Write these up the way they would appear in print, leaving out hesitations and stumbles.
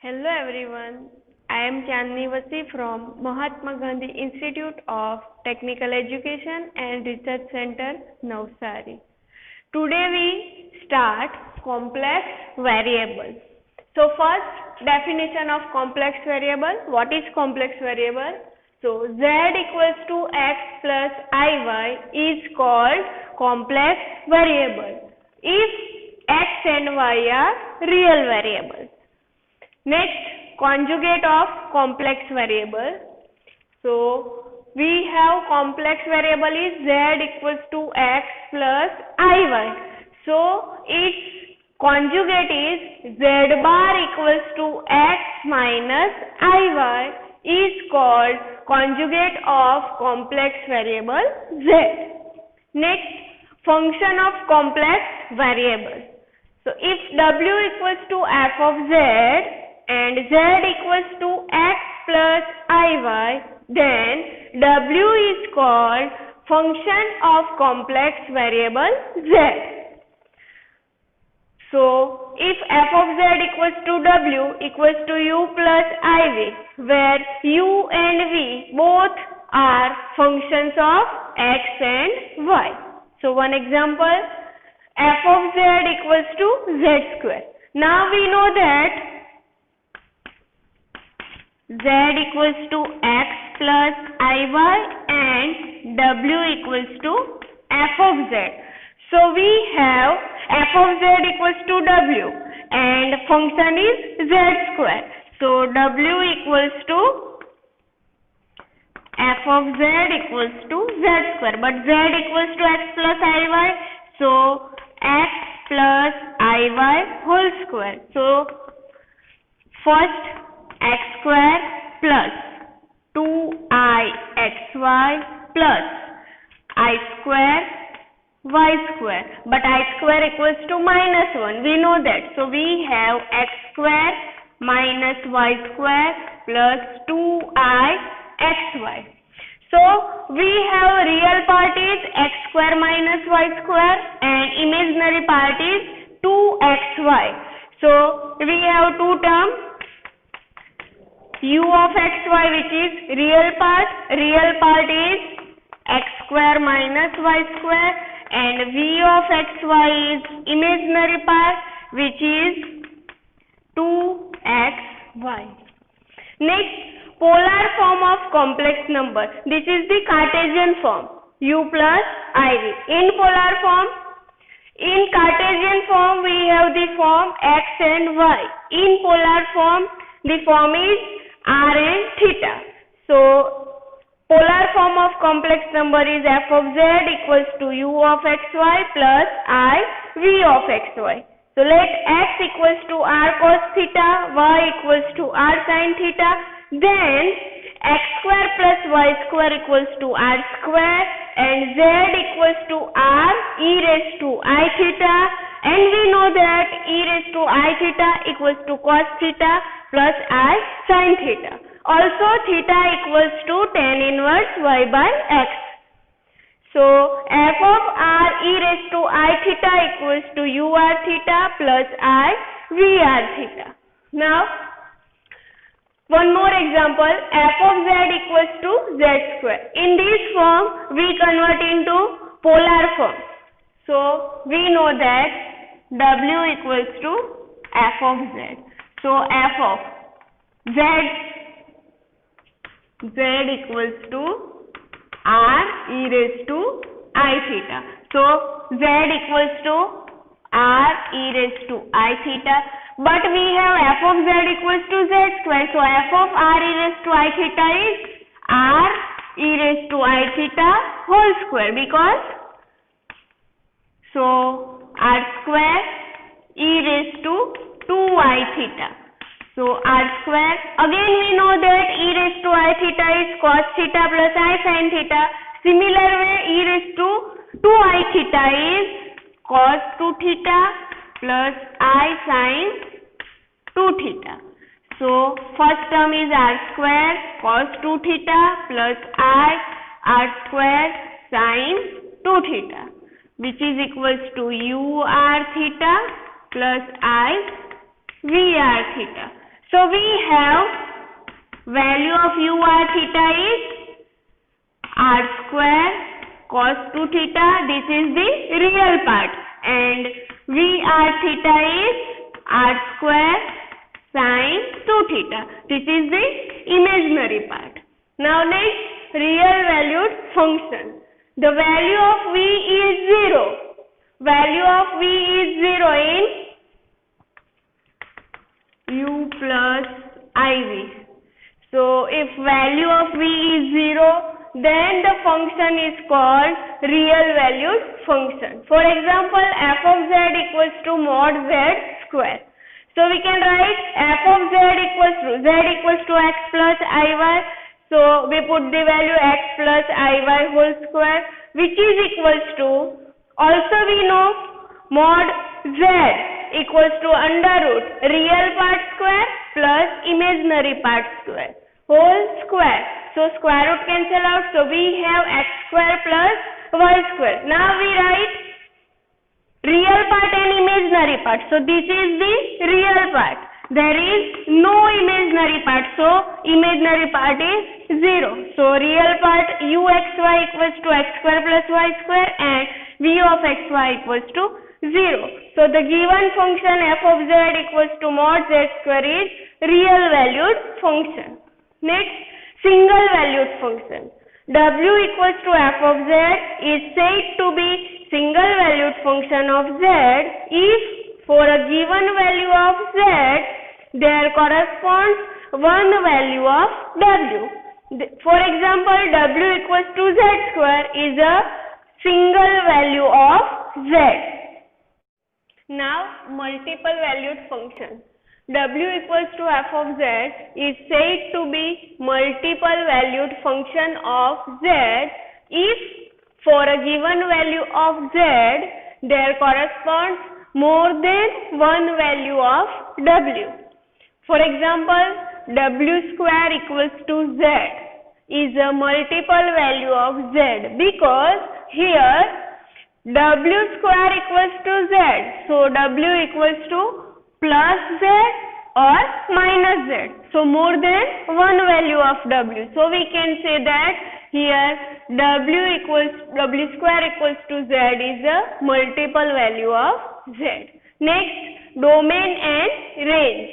Hello everyone, I am Chandni Vasi from Mahatma Gandhi Institute of Technical Education and Research Center, Navsari. Today we start complex variable. So first definition of complex variable. What is complex variable? So z equals to x plus iy is called complex variable if x and y are real variables. Next, conjugate of complex variable. So we have complex variable is z equals to x plus iy. So its conjugate is z bar equals to x minus iy is called conjugate of complex variable z. Next, function of complex variable. So if w equals to f of z and z equals to x plus iy, then w is called function of complex variable z. So if f of z equals to w equals to u plus iv, where u and v both are functions of x and y. So one example, f of z equals to z square. Now we know that z equals to x plus iy and w equals to f of z. So we have f of z equals to w and function is z square. So w equals to f of z equals to z square, but z equals to x plus iy, so x plus iy whole square. So first x square plus 2ixy plus I square y square, but I square equals to minus 1, we know that. So we have x square minus y square plus 2ixy. So we have real part is x square minus y square and imaginary part is 2xy. So we have two terms, u of xy which is real part is x square minus y square, and v of xy is imaginary part which is 2xy. Next, polar form of complex number. This is the Cartesian form, u plus iv. In polar form, in Cartesian form we have the form x and y. In polar form, the form is r and theta. So polar form of complex number is f of z equals to u of xy plus I v of xy. So let x equals to r cos theta, y equals to r sin theta, then x square plus y square equals to r square and z equals to r e raised to I theta, and we know that e raised to I theta equals to cos theta plus I sin theta. Also theta equals to tan inverse y by x. So f of r e raised to I theta equals to u r theta plus I v r theta. Now one more example, f of z equals to z square. In this form we convert into polar form. So we know that w equals to f of z. So f of z equals to r e raised to I theta. So z equals to r e raised to I theta, but we have f of z equals to z square. So f of r e raised to I theta is r e raised to I theta whole square, because so r square e raised to 2I theta. So r square, again we know that e raised to I theta is cos theta plus I sin theta. Similar way, e raised to 2I theta is cos 2 theta plus I sin 2 theta. So first term is r square cos 2 theta plus I r square sin 2 theta, which is equals to u r theta plus I v r theta. So we have value of u r theta is r square cos 2 theta. This is the real part, and v r theta is r square sin 2 theta. This is the imaginary part. Now next, real valued function. The value of v is 0. Value of v is 0 in u plus iv. So if value of v is 0, then the function is called real valued function. For example, f of z equals to mod z square. So we can write f of z equals to x plus iy. So we put the value x plus iy whole square, which is equals to, also we know mod z equals to under root real part square plus imaginary part square whole square. So square root cancel out. So we have x square plus y square. Now we write real part and imaginary part. So this is the real part. There is no imaginary part. So imaginary part is 0. So real part uxy equals to x square plus y square and v of xy equals to 0. So the given function f of z equals to mod z square is real valued function. Next, single valued function. W equals to f of z is said to be single valued function of z if for a given value of z there corresponds one value of w. For example, w equals to z square is a single value of z. Now multiple valued function. W equals to f of z is said to be multiple valued function of z if for a given value of z there corresponds more than one value of w. For example, w square equals to z is a multiple value of z because here w square equals to z. So w equals to plus z or minus z. So more than one value of w. So we can say that here w square equals to z is a multiple value of z. Next, domain and range.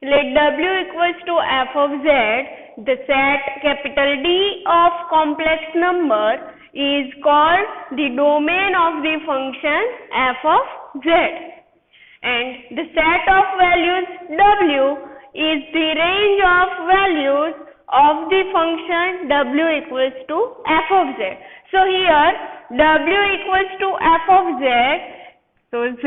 Let w equals to f of z, the set capital D of complex number is called the domain of the function f of z. And the set of values w is the range of values of the function w equals to f of z. So here w equals to f of z. So z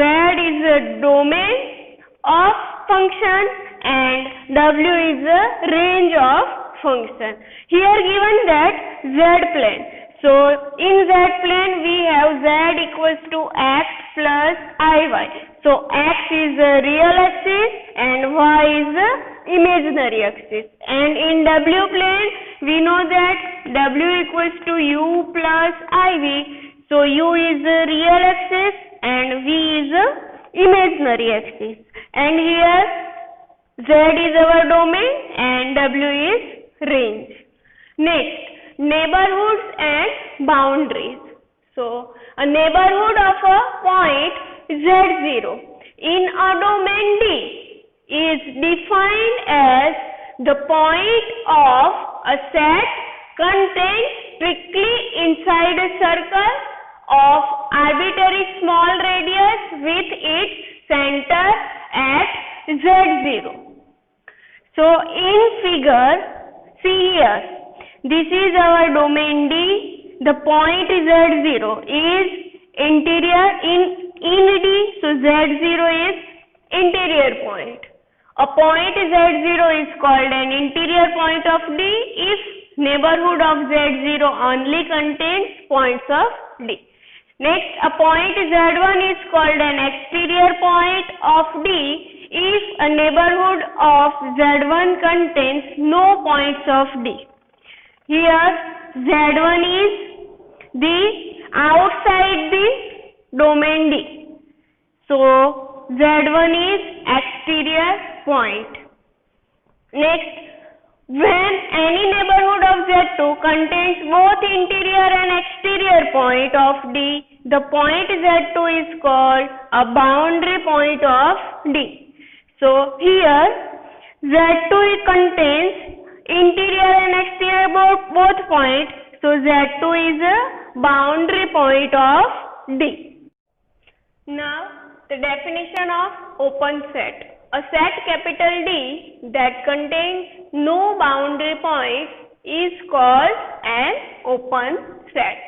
is a domain of function and w is a range of function. Here given that z plane. So in z plane we have z equals to x plus iy. So x is a real axis and y is a imaginary axis. And in w plane we know that w equals to u plus iv. So u is a real axis and v is a imaginary axis. And here z is our domain and w is range. Next, neighborhoods and boundaries. So a neighborhood of a point z0 in a domain D is defined as the point of a set contained strictly inside a circle of arbitrary small radius with its center at z0. So in figure, see here, this is our domain D. The point z0 is interior in D. So z0 is interior point. A point z0 is called an interior point of D if neighborhood of z0 only contains points of D. Next, a point z1 is called an exterior point of D if a neighborhood of z1 contains no points of D. Here z1 is the outside the domain D. So z1 is exterior point. Next, when any neighborhood of Z2 contains both interior and exterior point of D, the point Z2 is called a boundary point of D. So here Z2 contains interior and exterior both points. So Z2 is a boundary point of D. Now the definition of open set. A set capital D that contains no boundary points is called an open set.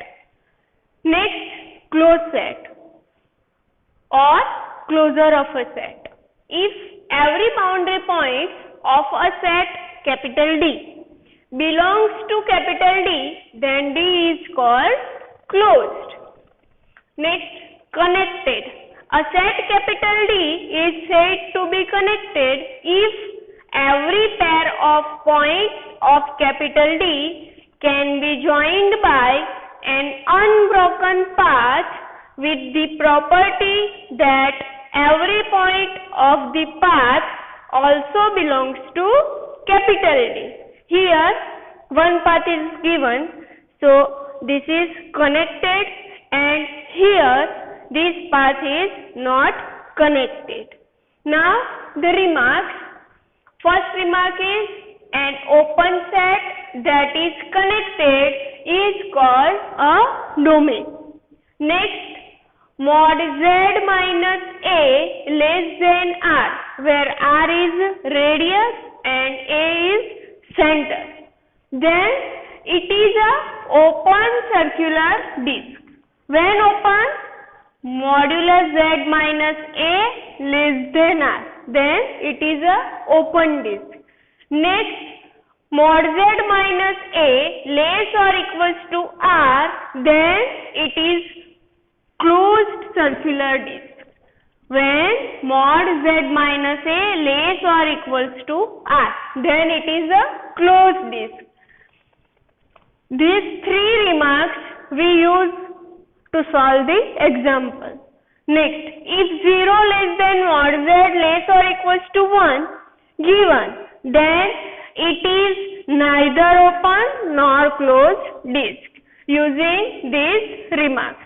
Next, closed set or closure of a set. If every boundary point of a set capital D belongs to capital D, then D is called closed. Next, connected. A set capital D is said to be connected if every pair of points of capital D can be joined by an unbroken path with the property that every point of the path also belongs to capital D. Here one path is given, so this is connected, and here this path is not connected. Now the remarks. First remark is an open set that is connected is called a domain. Next, mod Z minus A less than R, where R is radius and A is center. Then it is a open circular disk. When open, modulus Z minus A less than R, then it is a open disk. Next, mod Z minus A less or equals to R, then it is closed circular disk. When mod Z minus A less or equals to R, then it is a closed disk. These three remarks we use to solve the example. Next, if 0 less than mod Z less or equals to 1 given, then it is neither open nor closed disk using these remarks.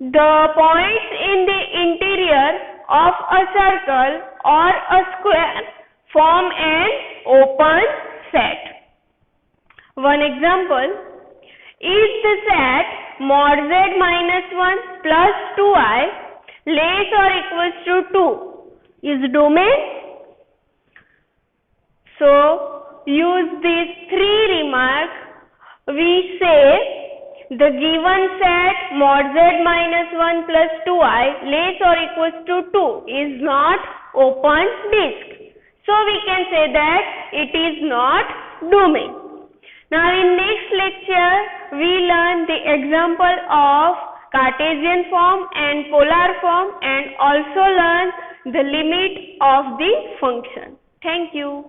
The points in the interior of a circle or a square form an open set. One example, is the set mod Z minus 1 plus 2i less or equals to 2 is domain? So use these three remarks. We say the given set mod Z minus 1 plus 2i less or equals to 2 is not open disk. So we can say that it is not domain. Now in next lecture we learn the example of Cartesian form and polar form, and also learn the limit of the function. Thank you.